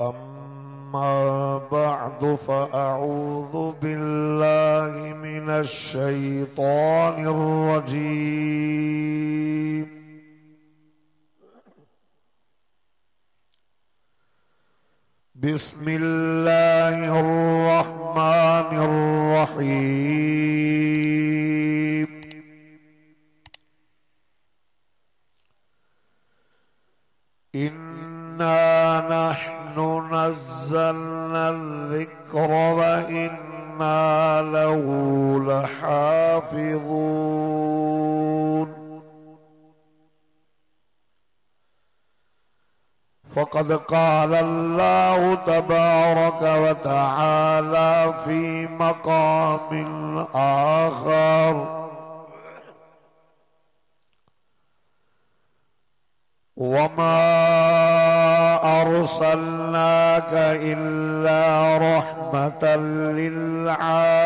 أما بعد فأعوذ بالله من الشيطان الرجيم. بسم الله الرحمن الرحيم. إنا نحن نزلنا الذكر وإنا له لحافظون. فقد قال الله تبارك وتعالى في مقام آخر: وما أرسلناك إلا رحمة للعالمين.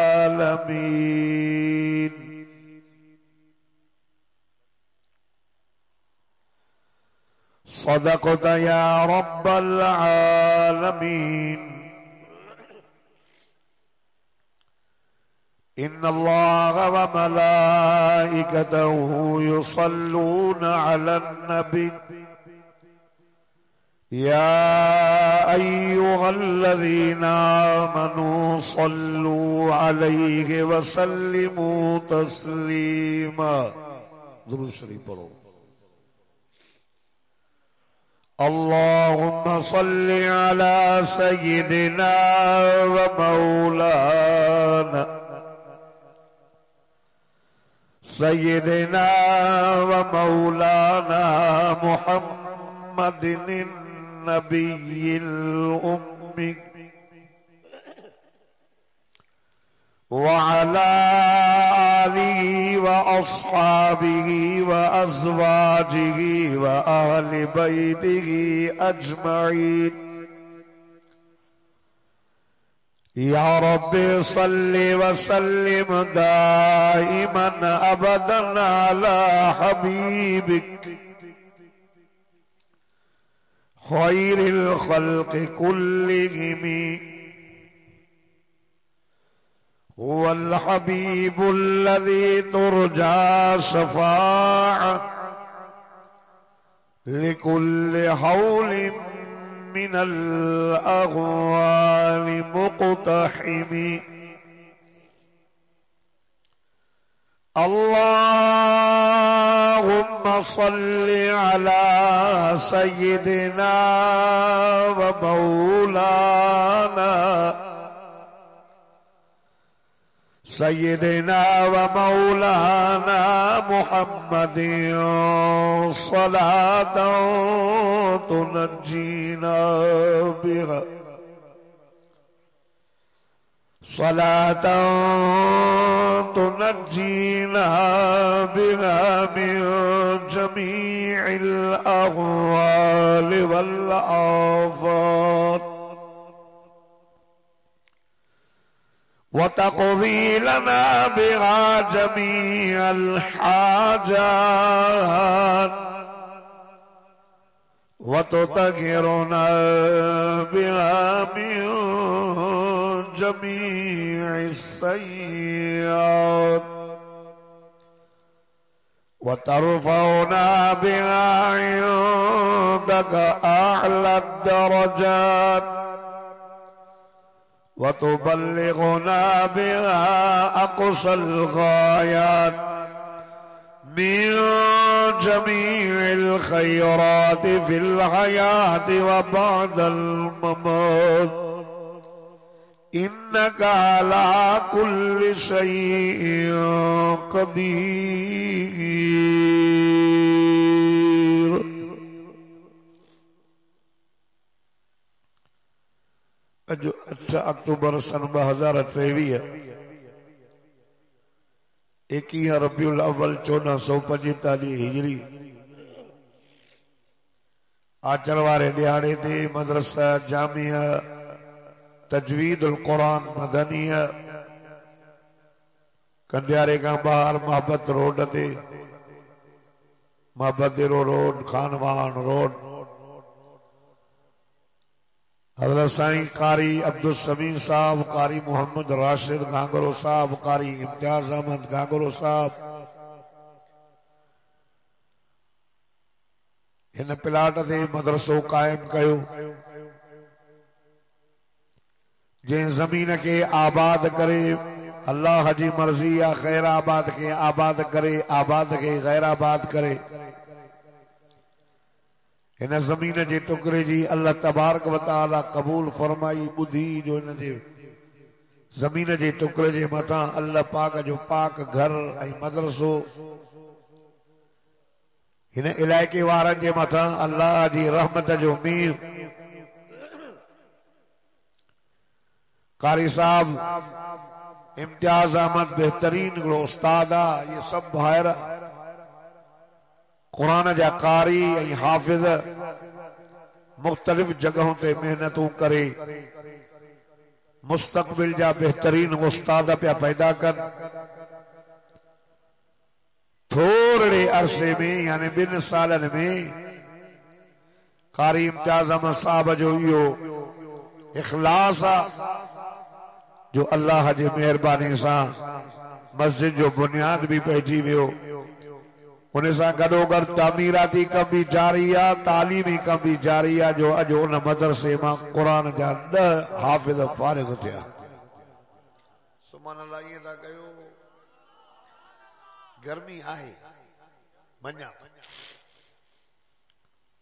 صدقت يا رب العالمين. إن الله وملائكته يصلون على النبي يا أيها الذين آمنوا صلوا عليه وسلموا تسليما. درود شريف پڑھو. اللهم صل على سيدنا ومولانا محمد النبي الأمي وعلى آله وأصحابه وأزواجه وأهل بيته أجمعين. يا رب صل وسلم دائما أبدا على حبيبك خير الخلق كلهم. هو الحبيب الذي ترجى شفاعة لكل حول من الأغوال مقتحم. اللهم صل على سيدنا ومولانا محمد صلاة تنجينا بها من جميع الأهوال والآفات، وتقضي لنا بها جميع الحاجات، وتطهرنا بها من جميع السيئات، وترفعنا بها عندك أعلى الدرجات، وتبلغنا بها أقصى الغايات من جميع الخيرات في الحياة وبعد الممات، إنك على كل شيء قدير. अॼु 8 अक्टूबर सन 2023 21 रबीउल अव्वल 1445 हिजरी आचरण वारे दिहाड़े ते मदरसा जामिया तजवीदुल कुरान मदनिया कंदियारे का बाहर मोहब्बत रोड ते मोहब्बत रोड खानवान रोड हजरत साईं कारी अब्दुल समीर साहब, कारी मोहम्मद राशिद गांगरो साहब, कारी इम्तियाज अहमद गांगरो साहब इन प्लाट ते मदरसो कायम कयो। जे जमीन के आबाद करे अल्लाह जी मर्जी या गैर आबाद के आबाद करे, आबाद के गैर आबाद करे। इन जमीन जे टुकड़े जी अल्लाह तबारक व तआला कबूल फरमाई बुधी जो इन जे जमीन जे टुकड़े जे मथा अल्लाह पाक जो पाक घर ऐं मदरसो इन इलाइके वारनि जे मथा अल्लाह जी रहमत जो मींहुं। कारी साहब इम्तियाज अहमद बेहतरीन हिकिड़ो उस्ताद आहे। ये सब भाइर कुरान जा कारी ऐं हाफिज़ मुख्तलिफ जगहों ते मेहनतूं करे मुस्तकबिल जा बेहतरीन उस्ताद पिया पैदा कर। थोड़े अरसे में यानी 2 सालन में कारी इम्तियाज अहमद साहब जो इहो इखलास जो अल्लाह जी मेहरबानी सां मस्जिद जो बुनियाद भी पइजी वियो। उन सां गॾोगॾु तामीराती कम भी जारी आहे, तालीमी कम भी जारी आहे। जो अॼु उन मदरसे मां क़ुरान जा 10 हाफ़िज़ फारिग़ थिया। सुभान अल्लाह। ईअं था कयो, गर्मी आहे मञा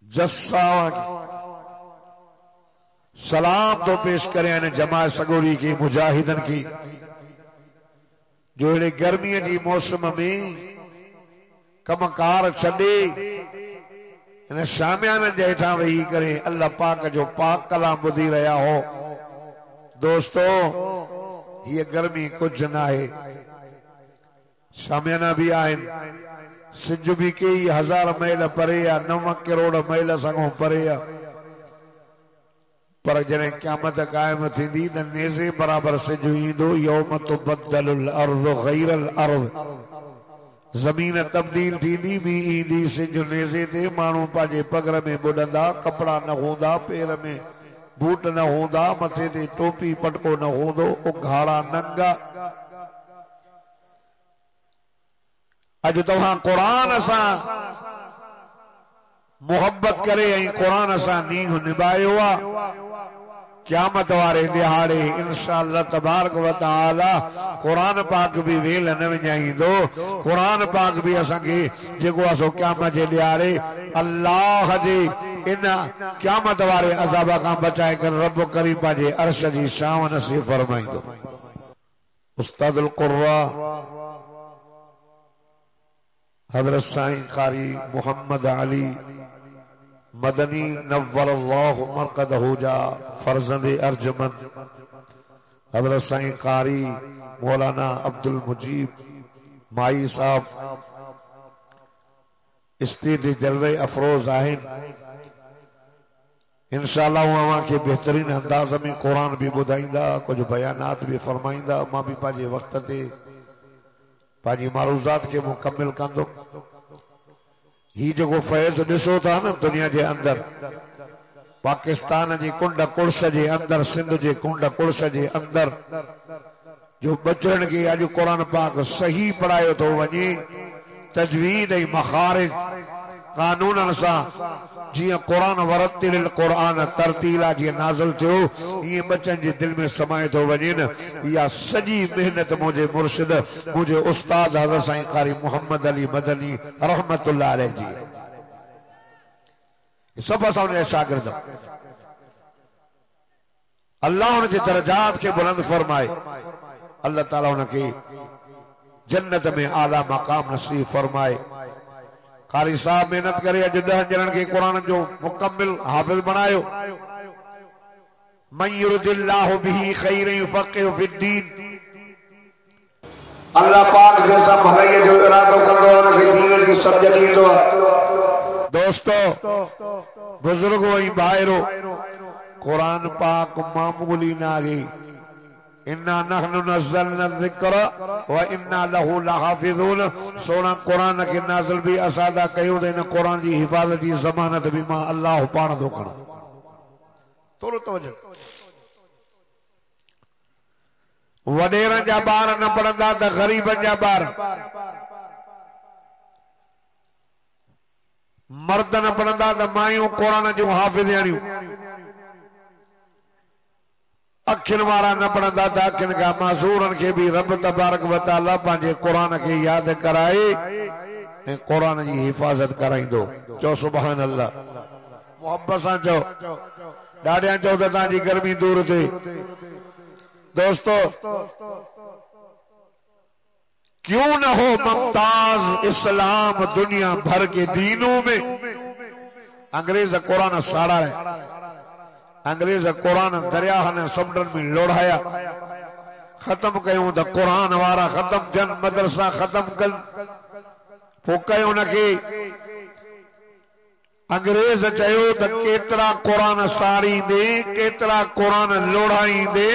जस्सा सलाम तो पेश करें जमात सगोरी की मुजाहिदन की जो इन गर्मी की मौसम में कमकार छे इन शामियान जे हेठां वेही करे अल्लाह पाक जो पाक कलाम बुधी रहा हो। दोस्तों ये गर्मी कुछ न है, शामियाना भी आहिन, सिज भी कई 1000 मील परे या 9 करोड़ मील सगों परे आ। पर जॾहिं क़यामत कायम थींदी त नेज़े बराबर सिज ईंदो। यौम तुबद्दलुल अर्ज़ु गैरल अर्ज़, जमीन तब्दील थींदी भी ईंदी सिज नेज़े ते। माण्हू पंहिंजे पगर में बुॾंदा, कपड़ा न हूंदा, पेर में बूट न हूंदा, मथे ते टोपी पटको न हूंदो, उघाड़ा नंगा। अॼु तव्हां क़ुरान सां मोहब्बत करे ऐं क़ुरान सां नींहुं निभायो आहे। क़यामत वारे ॾिहाड़े इंशाअल्लाह तबारक व तआला क़ुरान पाक भी वेल न विञाईंदो। क़ुरान पाक भी असांखे जेको आहे सो क़यामत जे ॾिहाड़े अल्लाह जे इन क़यामत वारे अज़ाब खां बचाए करे रब करीम पंहिंजे अर्श जी छांव नसीब फरमाईंदो। उस्तादुल क़ुर्रा हज़रत साईं कारी मोहम्मद अली मदनी नव्वरल्लाहु मरकदहु जा फर्जंदे अर्जमंद हज़रत साईं कारी मौलाना अब्दुल मुजीब माई साहब इस्तीद जलवे अफरोज आहिन। इंशाअल्लाह अवां खे बेहतरीन अंदाज में कुरान भी ॿुधाईंदा, कुछ बयानात भी फरमाईंदा। मां भी पंहिंजे वक्त ते पंहिंजी मारूज़ात के मुकम्मिल कंदो। ही जो फैज़ ॾिसो था न दुनिया के अंदर, पाकिस्तान जी कुंड कुड़स जे अंदर, सिंध जे कुंड कुड़स जे अंदर जो बचड़न के अज कुरान पाक सही पढ़ायो तो वने, तजवीद ऐं मखारिज कानूनन सां जिया कुरान वरतिल कुरान तरतीला जी नाज़िल थियो ये बच्चन जे दिल में समाए तो वने न। या सजी मेहनत मुझे मुर्शिद मुझे उस्ताद हज़रत साईं कारी मोहम्मद अली मदनी रहमतुल्लाह अलैह जी सब असां उनजा शागिर्द। अल्लाह उनके दर्जात के बुलंद फरमाए, अल्लाह ताला उनके जन्नत में आला मकाम नसीब फरमाए। कारी साहब मेहनत करे अज 10 ॼणनि के कुरान जो मुकम्मिल हाफिज बनायो। मन युरिदिल्लाहु बिही खैरन युफ़क़िहु फिद्दीन, अल्लाह पाक जैसा भलाई जो इरादो कंदो उनके दीन जी समझ ॾींदो। दोस्तों बुजुर्गो ऐं भाइरो, कुरान पाक मामूली ना आहे। इन्ना नहनु नज़्ज़लना ज़िक्र व इन्ना लहु लहाफ़िज़ून। सोना कुरान के नाज़िल भी असादा कयो त इन कुरान जी हिफाज़त जी ज़मानत भी मां अल्लाह पाण थो खणा। थोरो तवजो वडेरनि जा ॿार न पढ़ंदा त ग़रीबनि जा ॿार मर्द न पढ़ंदा त मायूं क़ुरान जूं हाफ़िज़ियाणियूं अखियुनि वारा न पढ़ंदा त अखियुनि खां मासूरनि खे बि रब तबारक व तआला पंहिंजे क़ुरान खे यादि कराए ऐं क़ुरान जी हिफ़ाज़त कराईंदो चओ सुभान अल्लाह मोहब्बत सां चओ ॾाढियां चओ त तव्हांजी गर्मी दूर थिए दोस्तों क्यों न हो मुमताज इस्लाम दुनिया भर के दीनों में अंग्रेज कुरान साड़ा है अंग्रेज कुरान दरिया ने समुंड में लोढ़ाया खत्म कयूं त कुरान वारा खत्म थियन मदरसा खत्म कन पोइ कयूं उनखे अंग्रेज चयो त केतरा कुरान साड़ींदे केतरा कुरान लोढ़ाईंदे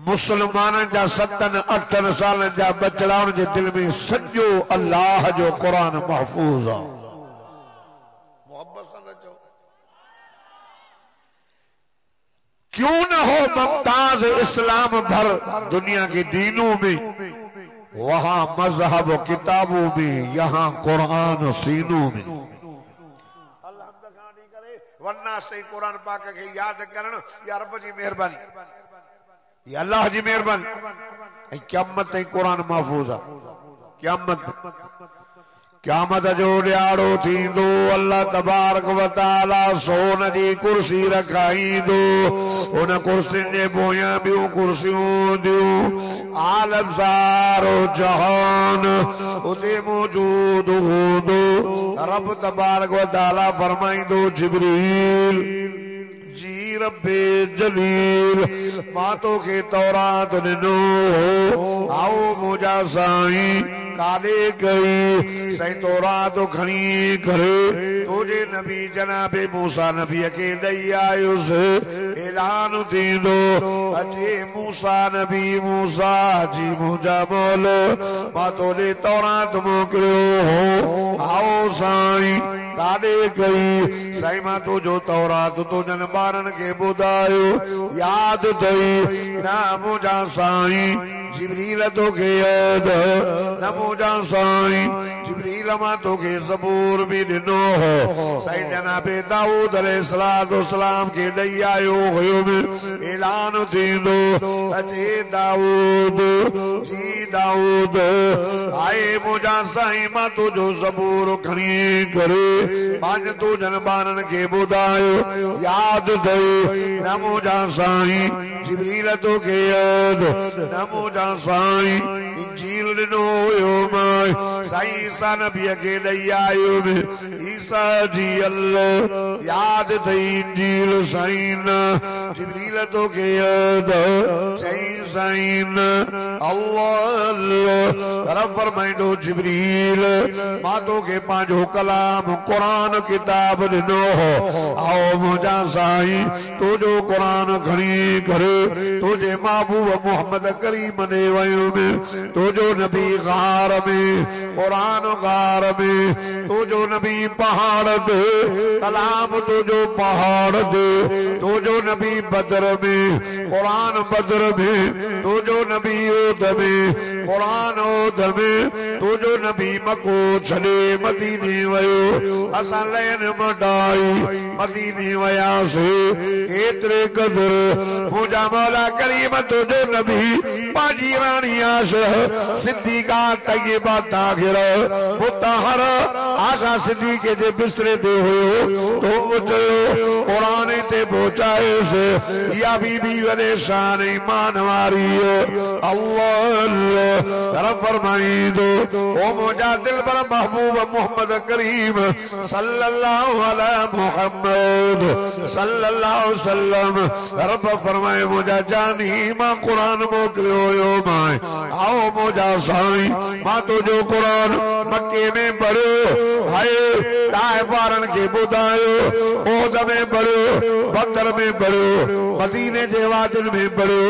मुसलमाननि जा 7-8 सालनि जा बचड़ा उन जे दिल में सॼो अल्लाह जो कुरान महफूज़ आहे मोहब्बत सां चओ क्यों न हो मुमताज इस्लाम भर दुनिया के दीनों में वहां मजहब किताबों में यहाँ कुरान सीनों में वरना से कुरान पाक के याद करण या रब जी मेहरबानी या अल्लाह जी मेहरबानी क़यामत ताईं कुरान महफूज़ आहे क़यामत जो ॾियारो थींदो अल्लाह तबारक व तआला सोन जी कुर्सी रखाईंदो उन कुर्सियुनि जे पोयां ॿियूं कुर्सियूं हूंदियूं आलम सारो जहान उते मौजूद हूंदो रब तबारक व तआला फरमाईंदो जिब्रील जी रब्बे जलील मां तोखे तौरात ॾिनो आओ मुंहिंजा साईं काॾे कई साईं तौरात खणी करे तुंहिंजे नबी जनाबे मूसा नबीअ खे ॾेई आयुसि ऐलान थींदो अचे मूसा नबी मूसा जी मुंहिंजा मौल मां तोखे तौरात मोकिलियो आओ साईं काॾे कई साईं मां तुंहिंजो तौरात तुंहिंजनि ॿारनि खे ॿुधायो यादि अथई न मुंहिंजा साईं जिब्रील तोखे यादि न मुंहिंजा साईं जिब्रील मां तोखे ज़बूर बि ॾिनो हो साईं जनाबे दाऊद अलैहिस्सलाम खे ॾेई आयो हुयो ऐलान थींदो अचे दाऊद जी दाऊद आए मुंहिंजा साईं मां तुंहिंजो ज़बूर खणी करे पंहिंजे तुंहिंजनि ॿारनि खे ॿुधायो यादि अथई न मुंहिंजा साईं जिब्रील तोखे यादि न मुंहिंजा साईं इंजील ॾिनो हुयो मां साईं ईसा नबीअ खे ॾेई आयो ईसा जी अल्लाह यादि अथई इंजील साईं न जिब्रील तोखे यादि चई साईं न अल्लाह रब फरमाईंदो जिब्रील मां तोखे पंहिंजो कलाम कुरान किताब ॾिनो हो आओ मुंहिंजा साईं तुंहिंजो कुरान खणी करे तुंहिंजे महबूब मोहम्मद करीम ॾे वयुमि तुंहिंजो नबी गार में कुरान गार में तुंहिंजो नबी पहाड़ ते कलाम तुंहिंजो पहाड़ ते तुंहिंजो नबी बदर में कुरान बदर में तुंहिंजो नबी ओद में कुरान ओद में तुंहिंजो नबी मको छॾे मदीने वयो असां लैन मटाई मदीने वयासीं एतिरे क़दुर मुंहिंजा मौला करीम तुंहिंजो नबी पंहिंजी राणी आशा सिद्दीक़ा तय्यबा ताहिरा मुतहरा आशा सिद्दीक़े जे बिस्तरे ते हुयो तो चयो कुरान ते पहुचाएसि या बीबी वॾे शान ईमान वारी अल्लाह रब फरमाईंदो ओ मुंहिंजा दिलबर महबूब मोहम्मद करीम सल्लल्लाहु अलैहि मुहम्मद सल्लल्लाहु अलैहि वसल्लम रब फरमाए मुंहिंजा जानी मां कुरान मोकिलियो हुयो मां आओ मुंहिंजा साईं मां तुंहिंजो कुरान मक्के में पढ़ो हाय ताइफ वारन के बुधायो ओद में पढ़ो बदर में पढ़ो मदीने जे वादिन में पढ़ो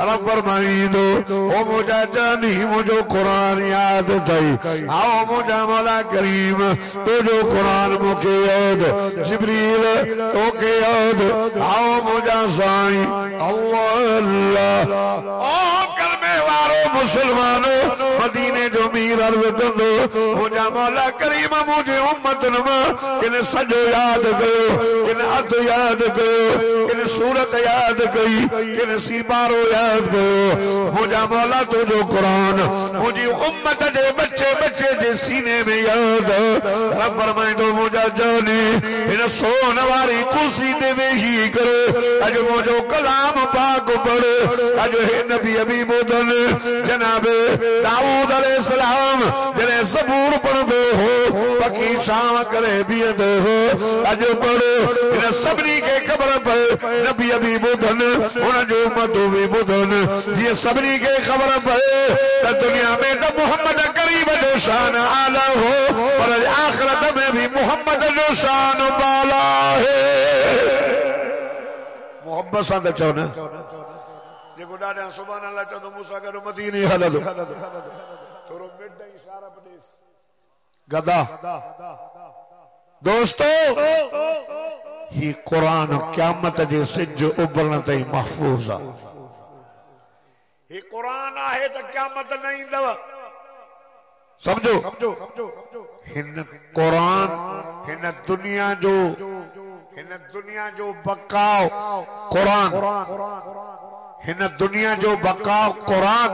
रब फरमाईंदो ओ मुझा जानी मुझो कुरान याद थई आओ मुझा मौला करीम तो जो कुरान मुके याद जिब्रील तो के याद आओ मुझा साईं अल्लाह अल्लाह ओ कलमे वारो मुसलमानो मदीने जो मीर अर्ज़ कंदो मुझा मौला करीम मुझे उम्मतन में किन सजो याद कयो किन अध याद कयो किन सूरत याद कई किन सीबारो याद कयो मुझा मौला तो जो कुरान मुझी उम्मत जे बच्चे बच्चे जे सीने में याद रब फरमाइंदो मुझा जानी इन सोन वारी कुर्सी ते वेही करो अज मुझो कलाम पाक पढ़ो अज हे नबी अभी बुधन जनाबे दाऊद अलैहिस्सलाम जने ज़बूर पढ़दो हो पकी शाम करे बीहंदो हो अज पढ़ो इन सभनी के ख़बर पए नबी अभी बुधन उन जो उम्मत भी बुधन जी सभनी के ख़बर पए त दुनिया में तो मोहम्मद करीम जो शान आला हो पर आखिरत में भी मोहम्मद जो शान बाला है मोहब्बत सां चओ न जेको ॾाढा सुभान अल्लाह चवंदो मूंसां गॾु मदीने हलंदो थोरो मिट इशारा पडेस गदा दोस्तों ही कुरान क़यामत जे सिज उभरण ताईं महफूज़ आहे ही कुरान आहे त क़यामत न ईंदव समझो हिन कुरान हिन दुनिया जो बकाव कुरान हिन दुनिया जो बकाव कुरान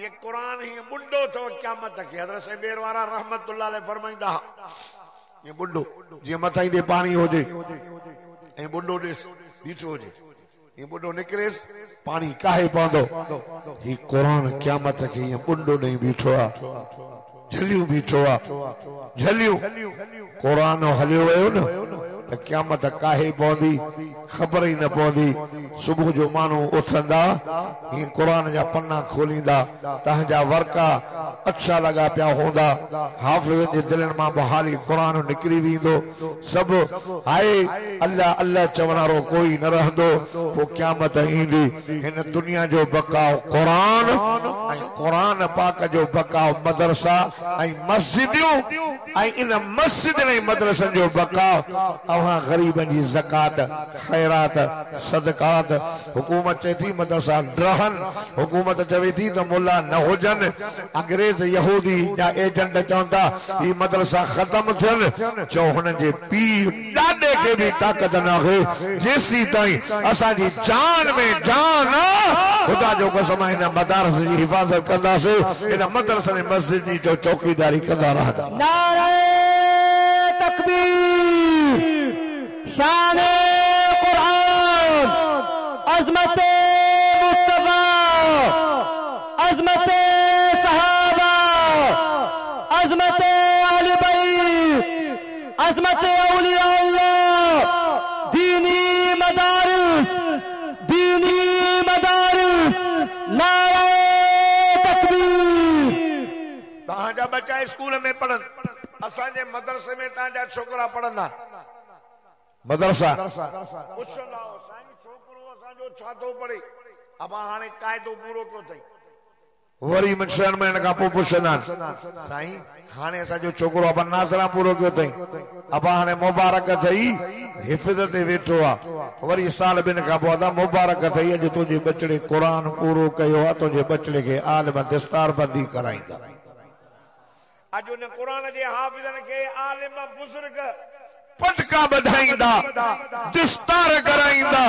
ये कुरान ही मुंडो तो क़यामत के हज़रत सेबेर वारा रहमतुल्लाह अलैह फरमाइंदा ये मुंडो जे मथाई दे पानी होजे ए मुंडो देस बीठो होजे ये मुंडो निकरेस पानी काहे पवंदो ही कुरान क़यामत के ये मुंडो नहीं बीठो आ झलियो बीठो आ झलियो कुरान हलियो वयो न त क़यामत काहे पवंदी खबर ही न पवंदी सुबह जो मानू उथंदा ये कुरान जा पन्ना खोलींदा तहजा वर्का अच्छा लगा पिया होंदा हाफिज़ जे दिलनि मां बहाली कुरान निकरी वेंदो सब हाय अल्लाह अल्लाह चवण वारो कोई न रहंदो पोइ क़यामत ईंदी हिन दुनिया जो बकाव कुरान ऐं कुरान पाक जो बकाव मदरसा ऐं मस्जिदियूं ऐं इन मस्जिद ऐं मदरसनि जो बकाव अवां ग़रीबनि जी ज़कात खैरात सदकात हुकूमत चए थी मदरसा रहन हुकूमत चवे थी त मुल्ला न हुजनि अंग्रेज यहूदी या एजेंट चवंदा ही मदरसा ख़त्म थियनि चओ हुननि जे पीर ॾाॾे खे बि ताक़त न आहे जेसी ताईं असांजी जान में जान खुदा जो कसम हिन मदारस जी हिफ़ाज़त कंदासीं हिन मदरसे ऐं मस्जिद जी चौकीदारी कंदा रहंदा नारे तकबीर शान कुरान अज़मत मुस्तफा अज़मत सहाबा अज़मत अहले बैत अज़मत औलिया अल्लाह दीनी मदारिस नारे तकबीर तहांजा बच्चा स्कूल में पढ़न असांजे मदरसे में तहांजा छोकरा पढ़ंदा मदरसा पुछंदा साईं छोकरो असांजो छा थो पढ़े अबा हाणे क़ाइदो पूरो कयो अथई वरी छहनि महीननि खां पोइ पुछंदा साईं हाणे असांजो छोकरो अबा नाज़रा पूरो कयो अथई अबा हाणे मुबारक अथई हिफ़्ज़ ते वेठो आहे वरी साल ॿिनि खां पोइ अदा मुबारक अथई अॼु तुंहिंजे बचड़े क़ुरान पूरो कयो आहे तुंहिंजे बचड़े खे आलिम दस्तार बंदी कराईंदा अॼु उन क़ुरान जे हाफ़िज़नि खे आलिम बुज़ुर्ग पटका बधाईंदा दस्तार कराईंदा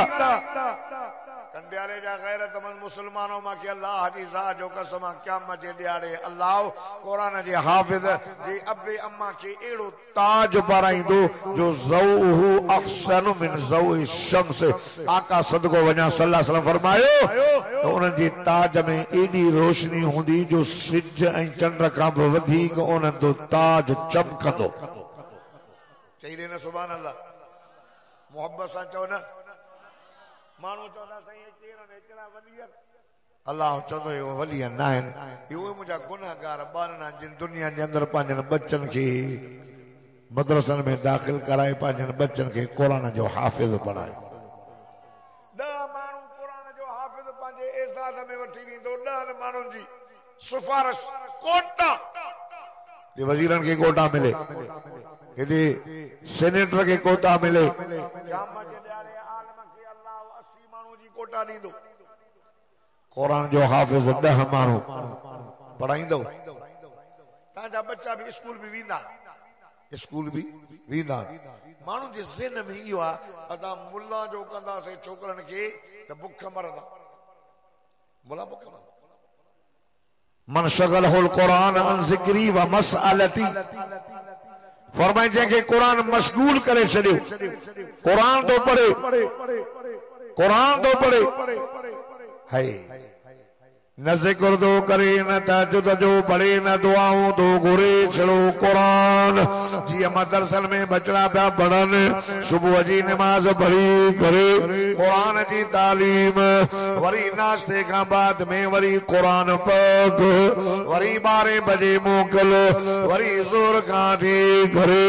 कंडियारे जा गैरतमंद मुसलमानों मां के अल्लाह जी ज़ात जो कसम क़यामत जे ॾियारे अल्लाह कुरान जे हाफ़िज़ जी अबे अम्मा के एड़ो ताज पाराईंदो जो ज़ौहु अहसनु मिन ज़ौइ शम्स आका सदको वञा सल्लल्लाहु अलैहि वसल्लम फरमायो तो उन जी ताज में एडी रोशनी हुंदी जो सिज ऐं चंड खां बि वधीक उन जो ताज चमकंदो चई रे न सुभान अल्लाह मोहब्बत सां चओ न मानू चवंदा साईं केरु एतिरा वॾी अल्लाह चवंदो इहो वली न आहिनि इहो मुंहिंजा गुनाहगार ॿारनि जिन दुनिया जे अंदरि पंहिंजनि बच्चनि खे मदरसनि में दाख़िल कराए पंहिंजनि बच्चनि खे क़ुरान जो हाफ़िज़ बणाए 10 माण्हू क़ुरान जो हाफ़िज़ पंहिंजे एज़ाद में वठी वेंदो 10 माण्हुनि जी सिफारिश कोटा वज़ीरनि खे कोटा मिले हेॾे सेनेटर खे कोटा मिले कोटा ॾींदो क़ुरान जो हाफ़िज़ 10 माण्हू पढ़ाईंदो तव्हांजा बच्चा बि स्कूल बि वेंदा माण्हू जे ज़हन में इहो आहे अदा मुल्ला जो कंदासीं छोकरनि खे त बुख मरंदा मुल्ला बुख मन शगलहुल क़ुरान अन ज़िक्री व मसअलती फरमाए जंहिंखे क़ुरान मशगूल करे छॾियो क़ुरान तो पढ़े हाय न ज़िक्र दो करे न तहज्जुद जो पढ़े न दुआऊं दो घुरे छड़ो क़ुरान जीअं मदरसन में बचड़ा पिया पढ़नि सुबुह जी नमाज़ पढ़ी करे क़ुरान जी तालीम वरी नाश्ते खां बाद में वरी क़ुरान पढ़ वरी 12 बजे मोकल वरी ज़ोर खां वठी करे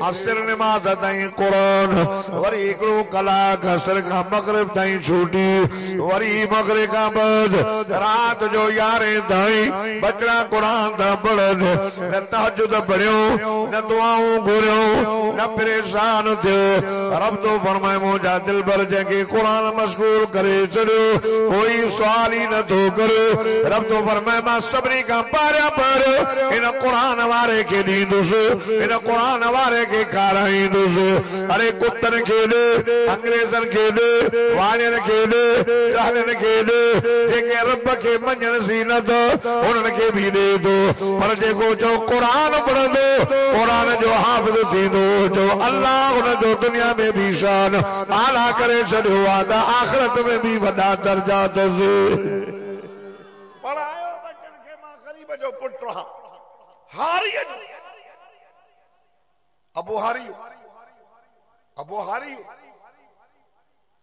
असर नमाज़ ताईं क़ुरान वरी 1 कलाक असर खां मग़रिब ताईं छुटी वरी मग़रिब खां बाद रात जो 11 ताईं बचड़ा क़ुरान था पढ़नि न तहज्जुद पढ़ियो न दुआऊं घुरियो न परेशान थियो रब तो फरमाए मुंहिंजा दिल भर जंहिंखे क़ुरान मशगूल करे छॾियो कोई सुवाल ई नथो करे रब तो फरमाए मां सभिनी खां पहिरियां पर इन क़ुरान वारे खे ॾींदुसि इन क़ुरान वारे खे खाराईंदुसि अरे कुतनि खे ॾे अंग्रेज़नि खे ॾे वाणियुनि खे ॾे टहलनि खे ॾे जेके रब खे मञण सी न तो उन्हनि खे बि ॾे थो पर जेको चओ क़ुरान पढ़ंदो क़ुरान जो हाफ़िज़ थींदो जो अल्लाह हुन जो दुनिया में भी शान आला करे छॾियो आहे त आख़िरत में भी वॾा दर्जा अथसि पढ़ायो बचनि खे मां ग़रीब जो पुटु आहियां हारीअ जो अबू हारी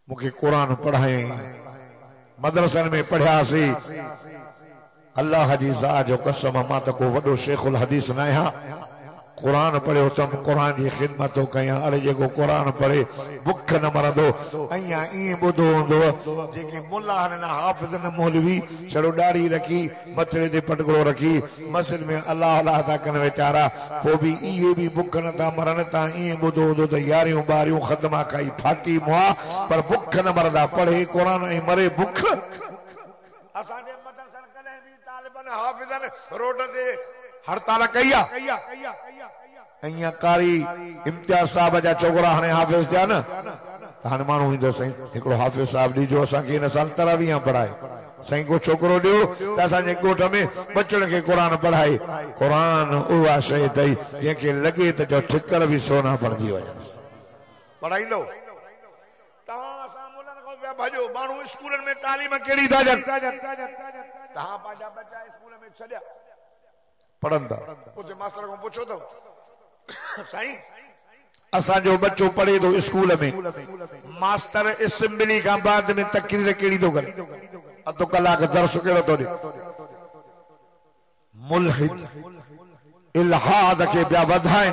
मूंखे क़ुरान पढ़ाई मदरसन में पढ़ियासीं अल्लाह जी ज़ात जो कसम मां त को वॾो शेखुल हदीस न आहियां क़ुरान पढ़ियो तम क़ुरान जी ख़िदमत कयां अरे जेको क़ुरान पढ़े बुख न मरंदो अञा ईअं ॿुधो हूंदो जेके मुल्ला आहिनि हाफ़िज़ न मौलवी छड़ो ॾाढ़ी रखी मथड़े ते पटकड़ो रखी मस्जिद में अल्लाह अल्लाह था कनि वीचारा पोइ बि इहे बि बुख नथा मरनि तव्हां ईअं ॿुधो हूंदो त 11 12 ख़तमा खाई फाटी मुआ पर बुख न मरंदा पढ़े क़ुरान ऐं मरे बुख असांजे मदरसन कॾहिं बि तालिबनि हाफ़िज़नि रोड ते हड़ताल कई कारी इम्तियाज साहब जा छोकरा हाणे हाफ़िज़ थिया न हाणे माण्हू ईंदो साईं हिकिड़ो हाफ़िज़ साहब ॾिजो असांखे हिन साल तरावीह पढ़ाए साईं को छोकरो ॾियो त असांजे ॻोठ में बचड़नि खे क़ुरान पढ़ाए क़ुरान उहा शइ अथई जंहिंखे लॻे त जो ठिकर बि सोना बणिजी वञनि पढ़ाईंदो तव्हां असां मुल्हनि खां पिया भॼो माण्हू स्कूलनि में तालीम कहिड़ी था ॾियनि तव्हां पंहिंजा बच्चा स्कूल में छॾिया पढ़ंदा उते मास्टर को पूछो तो साईं असांजो बच्चो पढ़े तो स्कूल में मास्टर असेंबली का बाद में तकरीर केड़ी तो करे अधो कलाक दर्स केड़ो तो दे मुल्हिद इल्हाद के पिया वधाए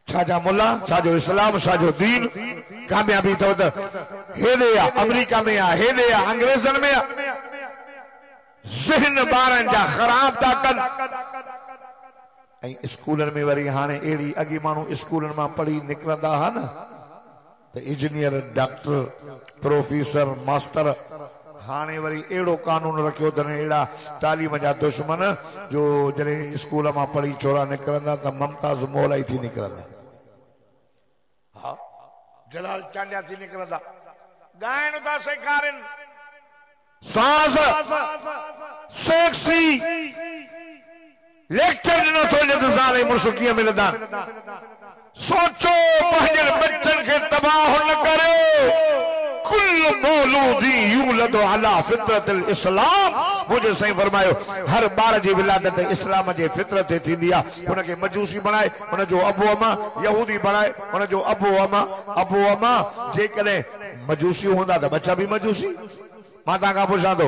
छाजा मुल्ला छाजो इस्लाम छाजो दीन कामयाबी तो हेले अमेरिका में आ हेले अंग्रेजन में ज़हन ॿारनि जा ख़राब था कनि स्कूलनि में वरी हाणे अहिड़ी अॻे माण्हू स्कूलनि मां पढ़ी निकिरंदा हुआ न त इंजीनियर डॉक्टर प्रोफेसर मास्टर हाणे वरी अहिड़ो कानून रखियो अथनि अहिड़ा तालीम जा दुश्मन जो जॾहिं स्कूल मां पढ़ी छोरा निकिरंदा त मुमताज़ मौलाई थी निकिरंदा हा जलाल चांडिया थी निकिरंदा ॻाइण था सेखारनि सांस सेक्सी लेक्चर ॾिनो थो इंतज़ार मुर्सुकीअ मिलंदा सोचो पंहिंजे बच्चनि खे तबाह न करियो कुल मौलूदी यूलदु अला फितरतिल इस्लाम मुझे सही फरमायो हर बार जी विलादत इस्लाम जे फितरत ते थींदी आहे उनखे मजूसी बनाए उन जो अबू अमा यहूदी बनाए उन जो अबू अमा जेकॾहिं मजूसी हूंदा त बच्चा भी मजूसी मां तव्हां खां पुछां थो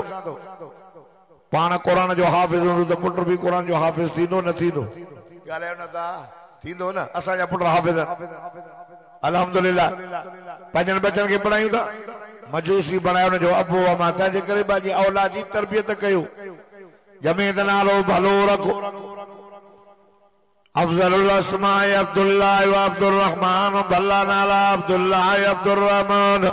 पाण क़ुरान जो हाफ़िज़ हूंदो त पुट बि क़ुरान जो हाफ़िज़ थींदो न थींदो ॻाल्हायो न था थींदो न असांजा पुट हाफ़िज़ अल्हम्दुलिल्लाह पंहिंजनि बचनि खे पढ़ायूं था मजूसी बणायो हुनजो अबो अमा तंहिंजे करे पंहिंजी औलाद जी तरबियत कयो जमीत नालो भलो रखो अफजलुल अस्माए अब्दुल्लाह व अब्दुल रहमान भला नाला अब्दुल्लाह अब्दुल रहमान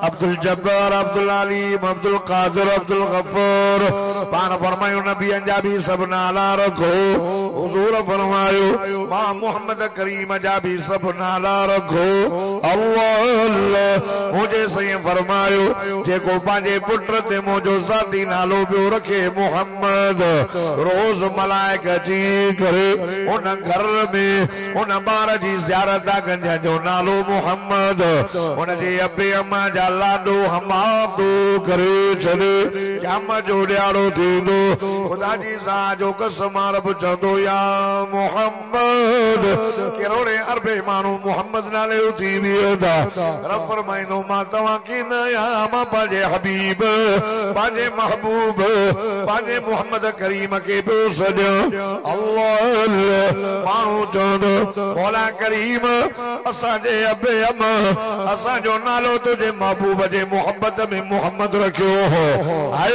अब्दुल जब्बार अब्दुल अलीम अब्दुल कादिर अब्दुल गफ्फार पान फरमायो नबी जा भी सब नाला रखो हुजूर फरमायो मां मोहम्मद करीम जा भी सब नाला रखो अल्लाह मुझे सही फरमायो जेको पंहिंजे पुट ते मुंहिंजो ज़ाती नालो पियो रखे मोहम्मद रोज मलाइक अची करे उन घर में उन बार जी ज़ियारत कनि जो नालो मोहम्मद उन जे अबे अम्मा जा लाडो हमादो करे छॾे क़यामत जो ॾियारो थींदो ख़ुदा जी ज़ात जो कसम रब चवंदो या मोहम्मद करोड़े अरबे माण्हू मोहम्मद नाले थी वेंदा रब फरमाईंदो मां तव्हां खे न आहियां मां पंहिंजे हबीब पंहिंजे महबूब पंहिंजे मोहम्मद करीम खे पियो सॾियां अल्लाह माण्हू चवंदो मौला करीम असांजे अबे अम असांजो नालो तुंहिंजे महबूब जे मोहब्बत में मोहम्मद रखियो हो हाय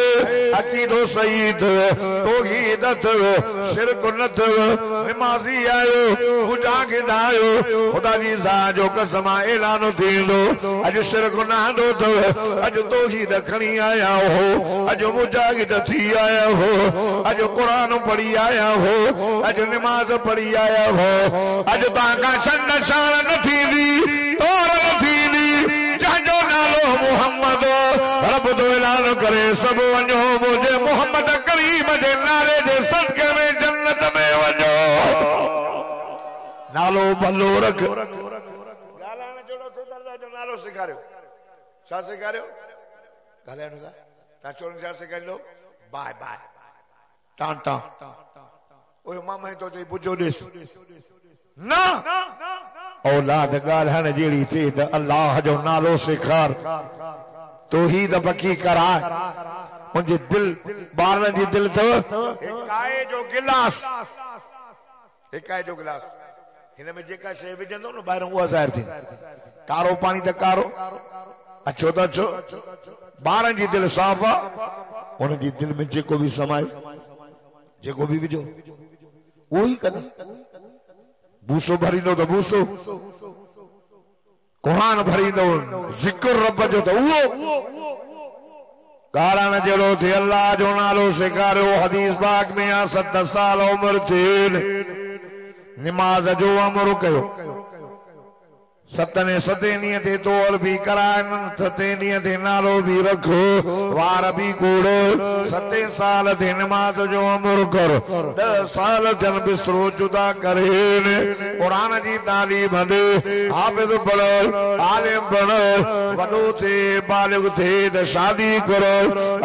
अकीदो सही तौहीद अथव शिरक न अथव नमाज़ी आयो मुजाहिद आयो ख़ुदा जी ज़ात जो कसम ऐलान थींदो अॼु शिरक न हंदो अथव अॼु तौहीद खणी आया हो अॼु मुजाहिद थी आया हो अॼु क़ुरान पढ़ी आया हो अॼु नमाज़ पढ़ी आया हो अॼु तव्हां छंड छाण न थींदी तोर न थींदी जंहिंजो नालो मोहम्मद रब तो ऐलान करे सभु वञो मुंहिंजे मोहम्मद करीम जे नाले जे सदके में जन्नत में वञो नालो भलो रख ॻाल्हाइण जहिड़ो थियो त अल्लाह जो नालो सेखारियो छा सेखारियो ॻाल्हाइण का तव्हां चवण छा सेखारींदो बाय बाय टांटा ओए मामा तो चई बुझो ॾिस न औलाद ॻाल्हाइण जहिड़ी थिए त अल्लाह जो नालो सेखार तौहीद पकी कराए उनजे दिल ॿारनि जी दिल अथव हिकाए जो गिलास हिन में जेका शइ विझंदो न ॿाहिरों उहा ज़ाहिर थींदी कारो पाणी त कारो अछो त अछो ॿारनि जी दिल साफ़ आहे उनजी दिल में जेको बि समाए जेको बि विझो उहो ई कंदा बूसो भरींदो त बूसो क़ुरान भरींदो ज़िक्र रब जो त उहो ॻाल्हाइण जहिड़ो थिए अल्लाह जो नालो सेखारियो हदीस पाक में 7 साल उमिरि थिए निमाज़ जो अमर कयो 7 ॾींहं ते तौर बि कराइनि 7 ॾींहं ते नालो बि रखो वार बि कूड़ो 7 साल ते निमाज़ जो अमर कर 10 साल थियनि बिस्तरो जुदा करे क़ुरान जी तालीम ॾे हाफ़िज़ पढ़ो आलिम पढ़ो वॾो थिए बालिग़ थिए त शादी करो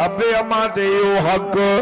अबे अम्मा ते इहो हक़